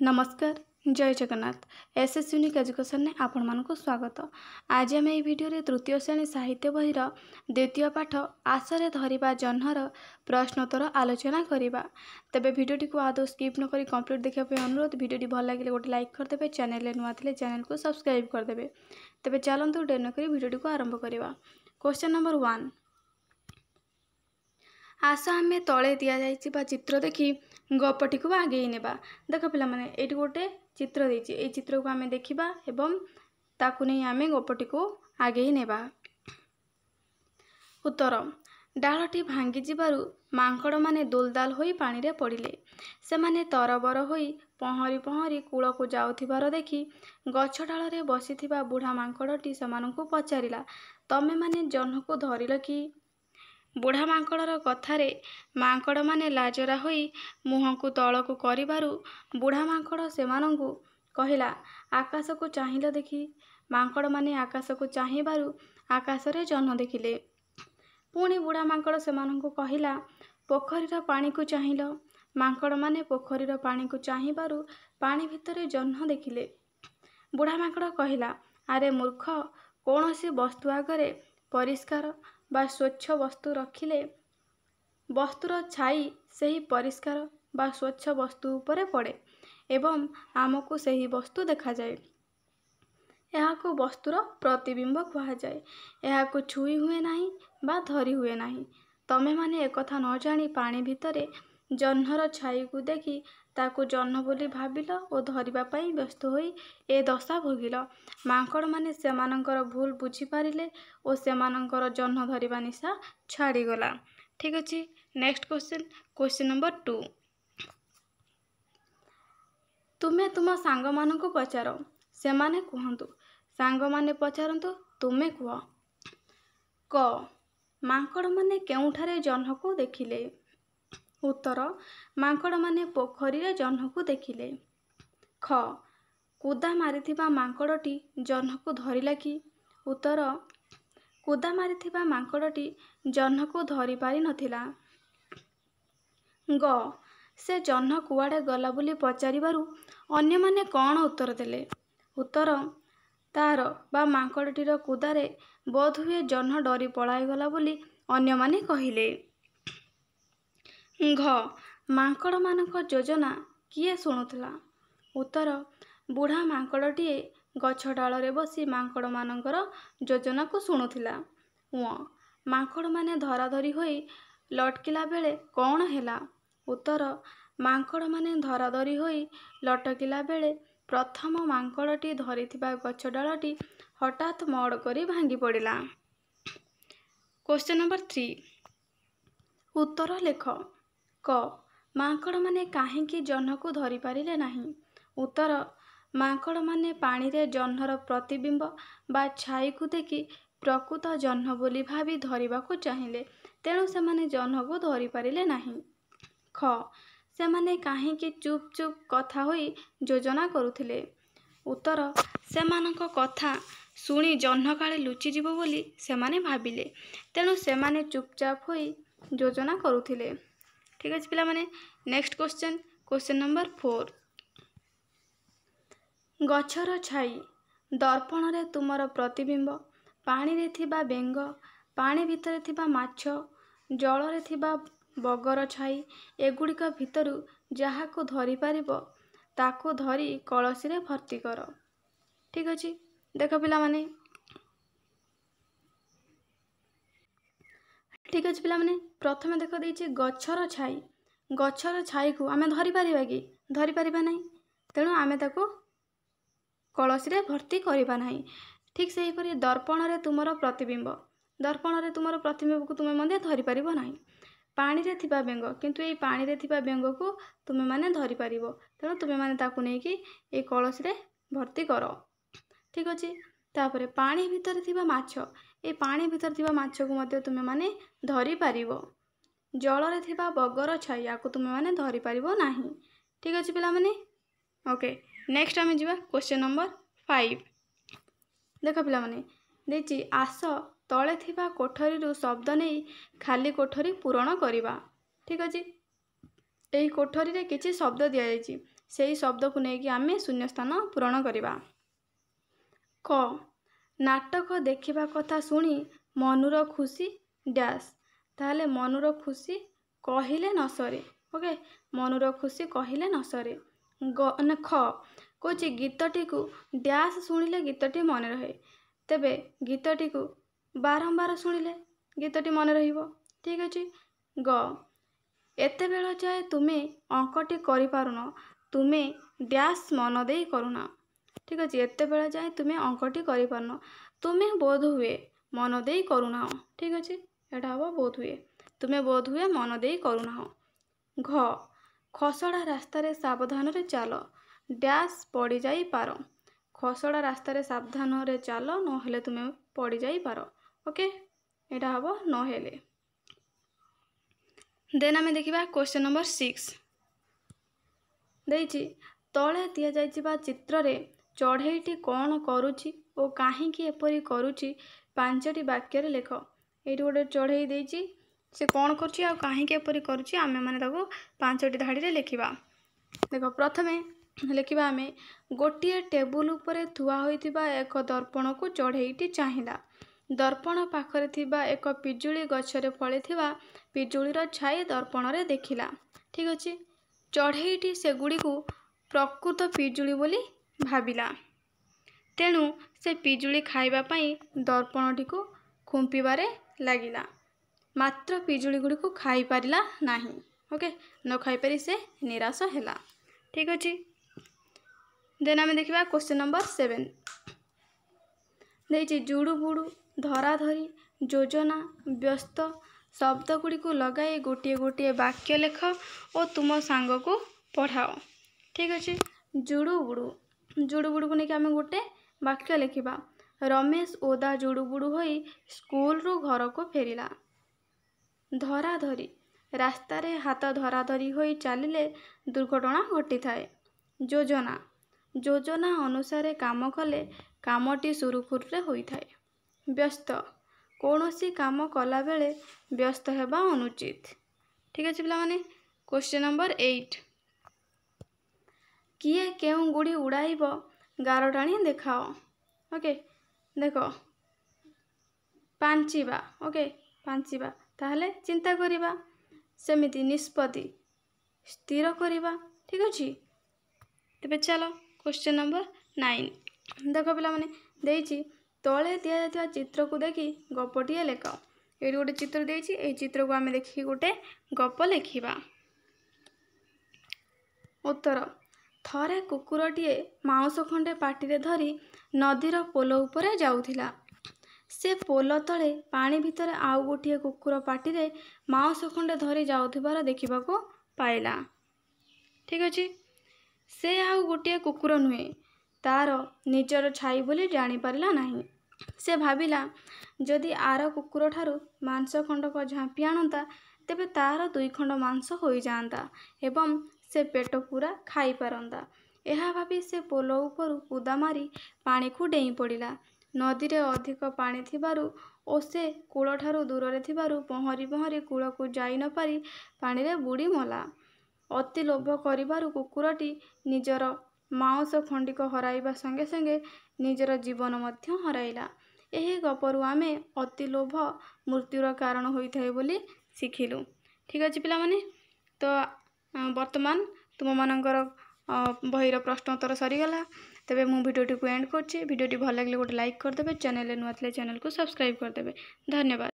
नमस्कार जय Jagannath SS unique education ने आपण मानक स्वागत। आज आम भिडियो तृतीय श्रेणी साहित्य बहिर द्वितीय पाठ आशरे धरिबा जह्नर प्रश्नोत्तर आलोचना करिबा। तेबे भिडियोटी को आदौ स्किप न करी कंप्लीट देखा अनुरोध। भिडियोटी भल लगे गोटे लाइक करदे, चैनल नुआ थे चैनल को सब्सक्राइब करदे। तेबे चलतु डेर न करी भिडियोटी को आरंभ करिबा। क्वेश्चन नंबर 1, आस आमे तले दि जाइए चित्र देखी गपटी को आगे नेबा। देख पिला माने एटी गोटे चित्र देछि, ए चित्र को आमे देखिबा एवं ताकू नहीं आमे गपटी को आगे नेबा। उत्तर, डालटी भांगी जिबारु मांकड़ माने दुलदाल होई पानी रे पड़िले। सेमाने तरबर होई पहरी पहरी कूल को जाउथिबार देखि गछ डाल रे बसिथिबा बुढ़ा मांकड़टी सेमानंकु पचारिला, तमे माने जह्न को धरिल कि? बुढ़ा मांकड़र कथारे मांकड़ माने लाजरा होई मुह को तल को करिबारु बुढ़ा मांकड़ सेमानंकु कहिला, आकाश को चाहिल देखी। मांकड़ माने आकाश को चाहिबारु आकाश रे जह्न देखिले। पुणी बुढ़ा मांकड़ सेमानंकु कहिला, पोखरीर पानी को चाहिल। मांकड़ माने पोखरीर पानी को चाहिबारु पानी भितरे जह्न देखिले। बुढ़ा मांकड़ कहिला, आरे मूर्ख, कौनसी वस्तु आगरे परिष्कार बा स्वच्छ वस्तु रखिले वस्तुर छाई सही परिष्कार बा स्वच्छ वस्तु उपरे पड़े एवं आमको सही वस्तु देखा जाए। यहाको वस्तुर प्रतिबिंब कहा जाए। यहाको छुई हुए नहीं बा धरी हुए नहीं। तमे माने एकथा न जानी पानी भितरे जह्नर छाई को देखी ताकू जह्न बोली भाविल और धरिबा पाई व्यस्त होई ए दशा भोगिल। मांकड़ माने सेमानंकर भूल बुझी पारिले और सेमानंकर जह्न धरिबा निशा छाड़ी गला। ठीक अछि, नेक्स्ट क्वेश्चन, क्वेश्चन नंबर 2, तुमे तुम सांग मानकु पचारो, सेमाने कहंतु। सांग माने पचारंतु, तुमे कह। क, मांकड़ माने केउठारे जह्न को देखिले? उत्तर, मांकड़ माने पोखरी रे जह्न को देखिले। ख, कुदा मारिथिबा मांकड़टी जह्न को धरिला कि? उत्तर, कुदा मारिथिबा मांकड़टी जह्न को धरि पारि नथिला। ग, से जह्न कुआड़े गला बोली पचारिबारु अन्य माने कौन उत्तर देले? उत्तर, तार बा मांकड़टीर कुदारे बोध हुए जह्न डरी पलाई गला बोली अन्य माने कहिले। घ, मांकड़ मानक योजना किए शुणुला? उत्तर, बुढ़ा मांकड़टीए गछ डाल रे बसी मांकड़ मानकर योजना को शुणुला। उ, मांकड़ माने धराधरी होई लटकिला बेले कौन हैला? उत्तर, मांकड़ माने धराधरी होई लटकिला बेले प्रथम मांकड़टी धरिथिबा गछ डालटी हठात मड़ करी भांगी पड़िला। क्वेश्चन नंबर 3, उत्तर लेख। क, मांकड़ माने काहेकि जह्न को धरि पारिले नाही? उत्तर, मांकड़ माने पानी रे जह्नर प्रतिबिंब बा छाई को देखि प्रकृत जह्न बोली भावी धरिबा को चाहिले, तेणु सेमाने जह्न को धरि पारिले नाही। ख, सेमाने काहेकि चुप चुप कथा होई योजना करुथिले? उत्तर, सेमानक कथा शुणी जह्न काले लुचि जीव बोली सेमाने भाविले, तेणु सेमाने चुपचाप होई योजना करुथिले। ठीक अछि पिला माने, नेक्स्ट क्वेश्चन, क्वेश्चन नंबर 4, गछर छाई दर्पण रे तुमर प्रतिबिंब, पानी रे थिबा बेंग, पानी भितरे थिबा माछ, जल रे थिबा बगर छाई, एगुड़िक भितरु जाहाको धरि पारिबो ताको धरि कलसी रे भर्ती कर। ठीक अछि, देख पिला माने। ठीक अच्छे पिला माने, प्रथम देख देछि गछर छाई। गछर छाई को आमे धरि पारिबा कि? धरि पारिबा नाही, तेणु आमे ताको कलसी रे भर्ती करिबा नाही। ठीक सेही परि दर्पण रे तुमर प्रतिबिंब, दर्पण रे तुमर प्रतिबिंब को तुमे मध्य धरि पारिबो नाही। पानी रे थिबा बेंग, किंतु एई पानी रे थिबा बेंग को तुमे माने धरि पारिबो, तेणु तुमे माने ताको नै कि ए कलसी रे भर्ती करो। ठीक अछि, तापरे पानी भितर थिबा माछ, ए पानी भितर थिबा माछ को मध्य तुमे माने धरि पारिबो। जल रे थिबा बगर छाई याको तुमे माने धरि पारिबो नाही। ठीक अछि पिला माने। ओके, नेक्स्ट आमे जिबा क्वेश्चन नंबर 5। देख पिला माने देछि, आस तले थिबा कोठरी रु शब्द नेई खाली कोठरी पूरण करिबा। ठीक अछि, एही कोठरी रे किछि शब्द दिया जाइछि, सेही शब्द को लेकिन आम शून्यस्थान पूरण करवा। क नाटक देखिबा कथा शुणी मनुर खुशी डैश ताहले मनुर खुशी कहिले न सरे। ओके मनुर खुशी कहिले न सरे। ख कौच गीतटी को डैश शुणिले गीतटी मन रहे तेबे गीतटी को बारंबार शुणिले गीतटी मन रहिबो। ठीक अच्छे। ग एते बेल जाए तुमे अंकटी करि पारुन तुमे डैश मन देई करुना। ठीक अच्छे। एते बेल जाए तुमे अंकटी करि पारुन तुमे बोध हुए मन देई करुना। ठीक अच्छे। एटा हबो बोध हुए तुमे बोध हुए मन देई करुना। घ खसड़ा रास्ता रे सावधान रे चाल डैश पड़ी जाई पारो। खसड़ा रास्ता रे सावधान रे चाल नहेले तुमे पड़ी जाई पारो। ओके एटा हबो नहेले। देन आमे देखिबा क्वेश्चन नंबर 6 देइछि तळे दिया जाइछिबा चित्र रे चढ़ेईटी कौन करुछि ओ काहींकी एपरी करुछि पांचटी वाक्य रे लेख। एठी गोटे चढ़ेई देइछि से कौन करुछि आ काहींकी एपरी करुछि आमे माने ताको पांचटी धाड़ी रे लेखिबा। देखो प्रथमे लेखिबा आमे गोटिए टेबुल उपरे थुआ होइतिबा एक दर्पण को चढ़ेईटी चाहिला। दर्पण पाखरे थिबा एक पिजुली गछरे फळिथिबा पिजुलीर छाई दर्पण रे देखिला। ठीक अछि। चढ़ेईटी सेगुड़ी को प्रकृत पिजुली बोली भाबिला तेणु से पिजुली खाइबा पई दर्पणटी को खुंपिबारे लागिला मात्र पिजुली गुड़ी को खाई पारिला नाही। ओके न खाई पारि से निराश हैला। ठीक अछि। देन आमे देखिबा क्वेश्चन नंबर 7 देइछि जुडु बुडु धरा धरी योजना व्यस्त शब्द गुड़ी को लगाई गोटे गोटे वाक्य लेख और तुम सांग को पढ़ाओ। ठीक अच्छे। जुडु बुडु को लेकिन आम गोटे वाक्य लिखा। रमेश ओदा जुडु बुडु होई स्कूल रु घर को फेरिला। धरा धरी रास्ता रे हाथ धरा धरी होई चलिले दुर्घटना घटी थाए। योजना योजना अनुसार काम कले कामटी सुरुखुरु रे होई थाए। व्यस्त कौनसी काम कला बेले व्यस्त हेबा अनुचित। ठीक अच्छे पिला माने। क्वेश्चन नंबर 8 किए केउ गुड़ी उड़ाइब गारटाणी देखाओ। ओके देखो पांचिबा। ओके पांचिबा ताहले चिंता करिबा सेमिति निष्पत्ति स्थिर करिबा। ठीक अछि। तेबे चलो क्वेश्चन नंबर 9 देखो पिला माने देइछि तळे दिया जायतिबा चित्र को देखि गपटिए लेखाओ। एठी गोटे चित्र देइछि एई चित्र को आमे देखि गोटे गप लेखिबा। उत्तर थरे कुकुरटिए माउस खंडे पाटिरे धरी नदीर पोल उपरे जाउथिला। से पोल तले पानी भितरे आउ गोटिए कुकुर पाटिरे माउस खंडे धरी जाउथिबार देखिबाको पाइला। ठीक अछि। से आउ गोटिए कुकुर नुहे तार निजर छाई बोली जानी पारिला नाही। से भाबिला जदि आर कुकुर ठारू मांस खंडक झांपी आणंता तेबे तार 2 खंड मांस होई जांता एवं से पेट पूरा खाई पारंता। एहा भाबी से पोल उपरु कुदा मारी पानी को डेई पड़िला। नदी रे अधिक पानी थिबारु ओ से कूल ठारू दूर रे थिबारु पहरी पहरी कूल को जाई न पारी पानी रे बुड़ी मला। अति लोभ करिबारु कुकुरटी निजर मांस खंडिक हराइबा संगे संगे निजर जीवन मध्य हराइला। एही गपरु आमे अति लोभ मृत्युर कारण होई थाए बोली शिखिलु। ठीक अछि पिला माने। तो वर्तमान तुम मानकर बहिर प्रश्न उत्तर सरीगला। तेबे मु भिडियोटी को एंड करछि। भिडियोटी भल लागले गोटे लाइक करदेबे। चैनल नुआ थिले चैनल को सब्सक्राइब करदेबे। धन्यवाद।